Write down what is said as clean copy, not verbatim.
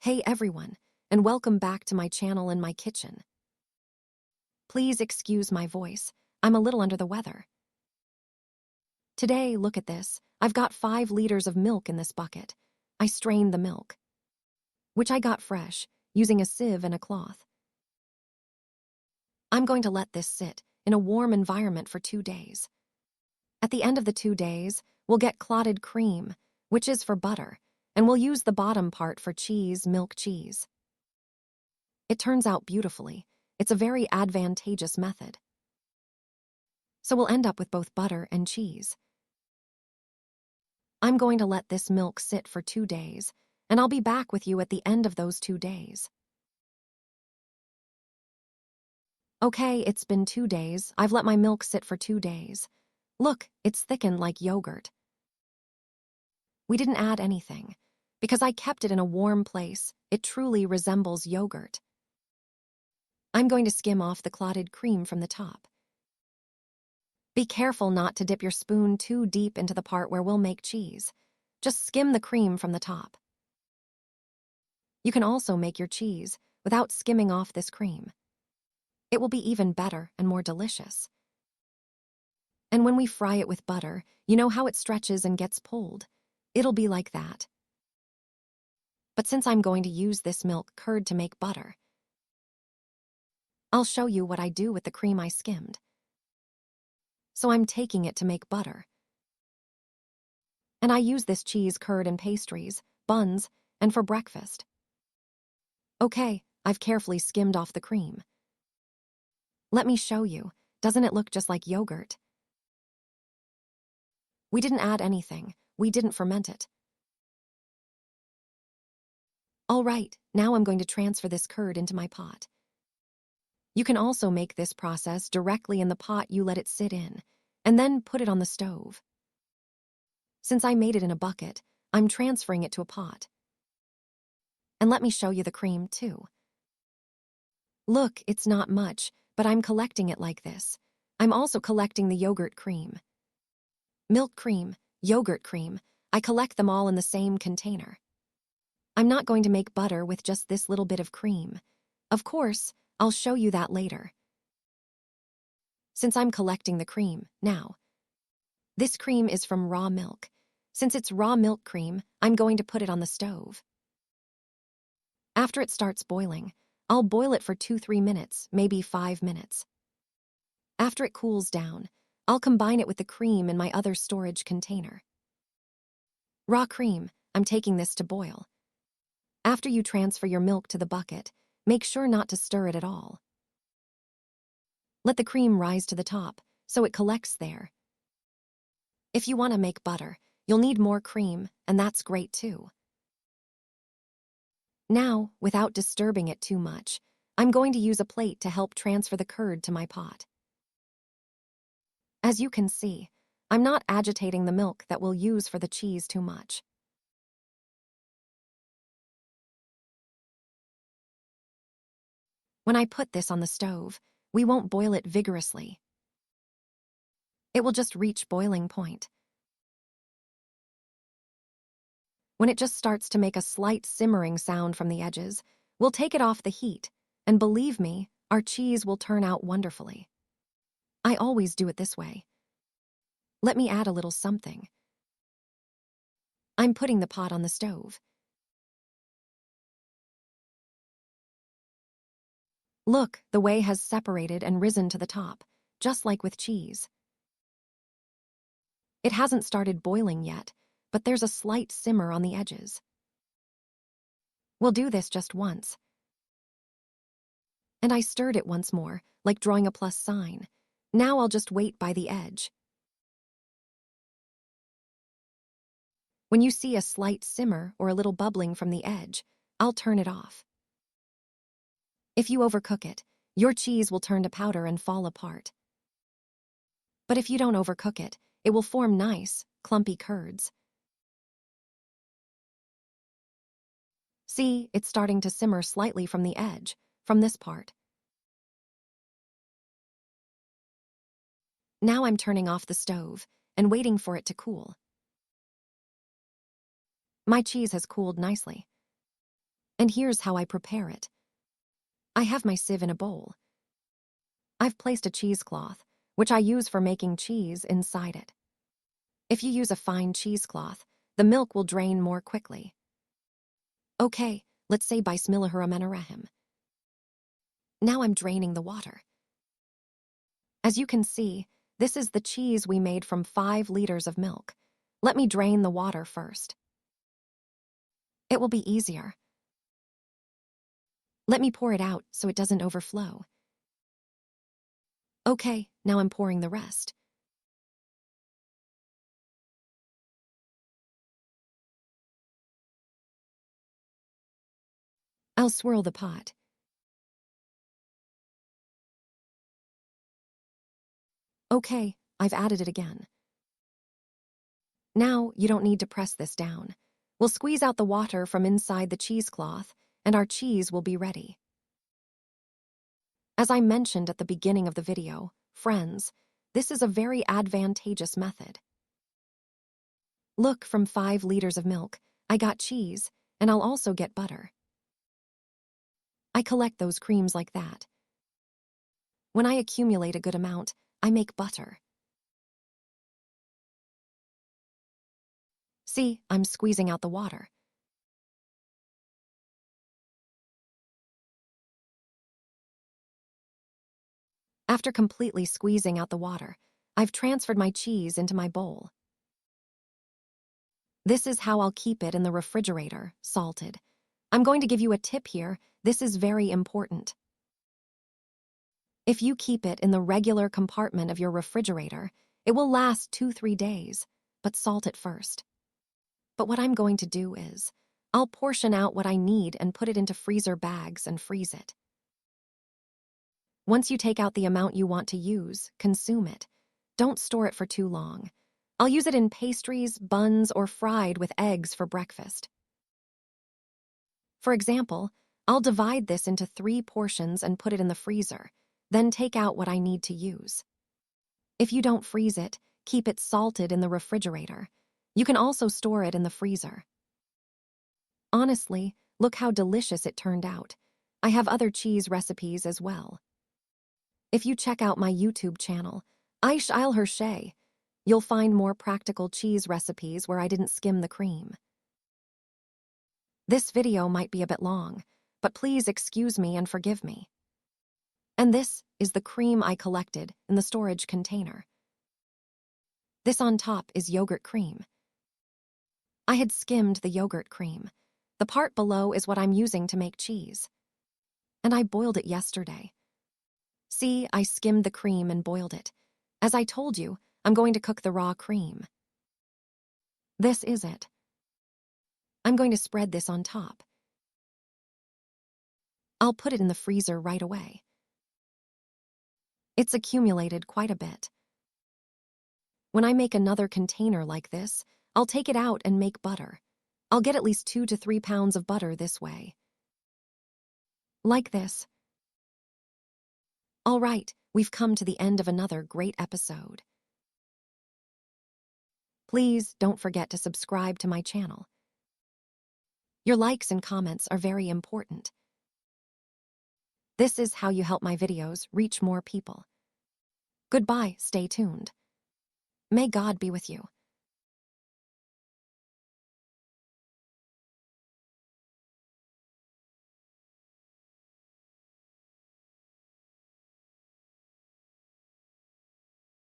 Hey everyone, and welcome back to my channel and my kitchen. Please excuse my voice, I'm a little under the weather. Today, look at this, I've got 5 liters of milk in this bucket. I strained the milk, which I got fresh, using a sieve and a cloth. I'm going to let this sit in a warm environment for 2 days. At the end of the 2 days, we'll get clotted cream, which is for butter, and we'll use the bottom part for milk cheese. It turns out beautifully. It's a very advantageous method. So we'll end up with both butter and cheese. I'm going to let this milk sit for 2 days, and I'll be back with you at the end of those 2 days. Okay, it's been 2 days. I've let my milk sit for 2 days. Look, it's thickened like yogurt. We didn't add anything. Because I kept it in a warm place, it truly resembles yogurt. I'm going to skim off the clotted cream from the top. Be careful not to dip your spoon too deep into the part where we'll make cheese. Just skim the cream from the top. You can also make your cheese without skimming off this cream. It will be even better and more delicious. And when we fry it with butter, you know how it stretches and gets pulled? It'll be like that. But since I'm going to use this milk curd to make butter, I'll show you what I do with the cream I skimmed. So I'm taking it to make butter. And I use this cheese curd in pastries, buns, and for breakfast. Okay, I've carefully skimmed off the cream. Let me show you. Doesn't it look just like yogurt? We didn't add anything. We didn't ferment it. All right, now I'm going to transfer this curd into my pot. You can also make this process directly in the pot you let it sit in, and then put it on the stove. Since I made it in a bucket, I'm transferring it to a pot. And let me show you the cream, too. Look, it's not much, but I'm collecting it like this. I'm also collecting the yogurt cream. Milk cream, yogurt cream, I collect them all in the same container. I'm not going to make butter with just this little bit of cream. Of course, I'll show you that later. Since I'm collecting the cream, now. This cream is from raw milk. Since it's raw milk cream, I'm going to put it on the stove. After it starts boiling, I'll boil it for 2-3 minutes, maybe 5 minutes. After it cools down, I'll combine it with the cream in my other storage container. Raw cream, I'm taking this to boil. After you transfer your milk to the bucket, make sure not to stir it at all. Let the cream rise to the top, so it collects there. If you want to make butter, you'll need more cream, and that's great too. Now, without disturbing it too much, I'm going to use a plate to help transfer the curd to my pot. As you can see, I'm not agitating the milk that we'll use for the cheese too much. When I put this on the stove, we won't boil it vigorously. It will just reach boiling point. When it just starts to make a slight simmering sound from the edges, we'll take it off the heat, and believe me, our cheese will turn out wonderfully. I always do it this way. Let me add a little something. I'm putting the pot on the stove. Look, the whey has separated and risen to the top, just like with cheese. It hasn't started boiling yet, but there's a slight simmer on the edges. We'll do this just once. And I stirred it once more, like drawing a plus sign. Now I'll just wait by the edge. When you see a slight simmer or a little bubbling from the edge, I'll turn it off. If you overcook it, your cheese will turn to powder and fall apart. But if you don't overcook it, it will form nice, clumpy curds. See, it's starting to simmer slightly from the edge, from this part. Now I'm turning off the stove and waiting for it to cool. My cheese has cooled nicely. And here's how I prepare it. I have my sieve in a bowl. I've placed a cheesecloth, which I use for making cheese, inside it. If you use a fine cheesecloth, the milk will drain more quickly. Okay, let's say Bismillahirrahmanirrahim. Now I'm draining the water. As you can see, this is the cheese we made from 5 liters of milk. Let me drain the water first. It will be easier. Let me pour it out so it doesn't overflow. Okay, now I'm pouring the rest. I'll swirl the pot. Okay, I've added it again. Now you don't need to press this down. We'll squeeze out the water from inside the cheesecloth, and our cheese will be ready. As I mentioned at the beginning of the video, friends, this is a very advantageous method. Look, from 5 liters of milk, I got cheese, and I'll also get butter. I collect those creams like that. When I accumulate a good amount, I make butter. See, I'm squeezing out the water. After completely squeezing out the water, I've transferred my cheese into my bowl. This is how I'll keep it in the refrigerator, salted. I'm going to give you a tip here. This is very important. If you keep it in the regular compartment of your refrigerator, it will last 2-3 days, but salt it first. But what I'm going to do is, I'll portion out what I need and put it into freezer bags and freeze it. Once you take out the amount you want to use, consume it. Don't store it for too long. I'll use it in pastries, buns, or fried with eggs for breakfast. For example, I'll divide this into 3 portions and put it in the freezer, then take out what I need to use. If you don't freeze it, keep it salted in the refrigerator. You can also store it in the freezer. Honestly, look how delicious it turned out. I have other cheese recipes as well. If you check out my YouTube channel, Aish Al Hershay, you'll find more practical cheese recipes where I didn't skim the cream. This video might be a bit long, but please excuse me and forgive me. And this is the cream I collected in the storage container. This on top is yogurt cream. I had skimmed the yogurt cream. The part below is what I'm using to make cheese. And I boiled it yesterday. See, I skimmed the cream and boiled it. As I told you, I'm going to cook the raw cream. This is it. I'm going to spread this on top. I'll put it in the freezer right away. It's accumulated quite a bit. When I make another container like this, I'll take it out and make butter. I'll get at least 2 to 3 pounds of butter this way. Like this. All right, we've come to the end of another great episode. Please don't forget to subscribe to my channel. Your likes and comments are very important. This is how you help my videos reach more people. Goodbye, stay tuned. May God be with you.